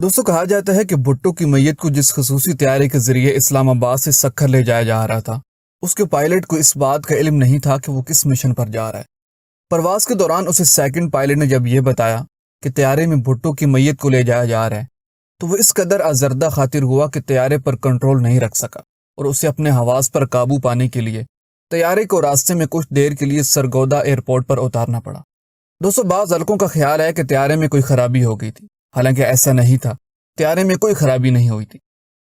دوستوں کہا جاتا ہے کہ بھٹو کی میت کو جس خصوصی طیارے کے ذریعے اسلام آباد سے سکھر لے جایا جا رہا تھا اس کے پائلٹ کو اس بات کا علم نہیں تھا کہ وہ کس مشن پر جا رہا ہے۔ پرواز کے دوران اسے سیکنڈ پائلٹ نے جب یہ بتایا کہ طیارے میں بھٹو کی میت کو لے جایا جا رہا ہے تو وہ اس قدر آزردہ خاطر ہوا کہ طیارے پر کنٹرول نہیں رکھ سکا اور اسے اپنے حواس پر قابو پانے کے لیے طیارے کو راستے میں کچھ دیر کے لیے سرگودا ایئرپورٹ پر اتارنا پڑا۔ دوستوں بعض حلقوں کا خیال ہے کہ طیارے میں کوئی خرابی ہو گئی تھی، حالانکہ ایسا نہیں تھا۔ طیارے میں کوئی خرابی نہیں ہوئی تھی۔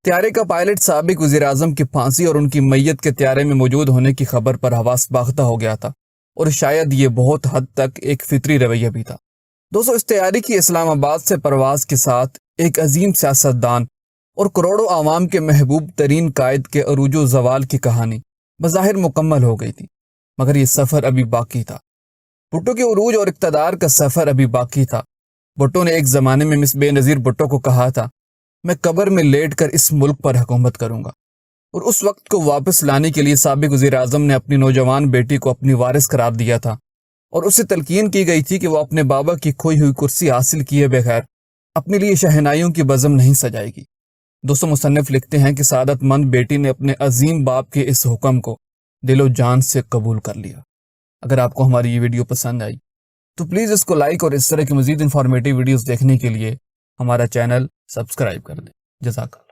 طیارے کا پائلٹ سابق وزیر اعظم کی پھانسی اور ان کی میت کے طیارے میں موجود ہونے کی خبر پر حواس باختہ ہو گیا تھا، اور شاید یہ بہت حد تک ایک فطری رویہ بھی تھا۔ دوستوں اس طیارے کی اسلام آباد سے پرواز کے ساتھ ایک عظیم سیاستدان اور کروڑوں عوام کے محبوب ترین قائد کے عروج و زوال کی کہانی بظاہر مکمل ہو گئی تھی، مگر یہ سفر ابھی باقی تھا۔ بھٹو کے عروج اور اقتدار کا سفر ابھی باقی تھا۔ بھٹو نے ایک زمانے میں مس بے نظیر بھٹو کو کہا تھا، میں قبر میں لیٹ کر اس ملک پر حکومت کروں گا، اور اس وقت کو واپس لانے کے لیے سابق وزیر اعظم نے اپنی نوجوان بیٹی کو اپنی وارث قرار دیا تھا، اور اسے تلقین کی گئی تھی کہ وہ اپنے بابا کی کھوئی ہوئی کرسی حاصل کیے بغیر اپنے لیے شہنائیوں کی بزم نہیں سجائے گی۔ دوستوں مصنف لکھتے ہیں کہ سعادت مند بیٹی نے اپنے عظیم باپ کے اس حکم کو دل و جان سے قبول کر لیا۔ اگر آپ کو ہماری یہ ویڈیو پسند آئی تو پلیز اس کو لائک اور اس طرح کی مزید انفارمیٹیو ویڈیوز دیکھنے کے لیے ہمارا چینل سبسکرائب کر دیں۔ جزاک اللہ۔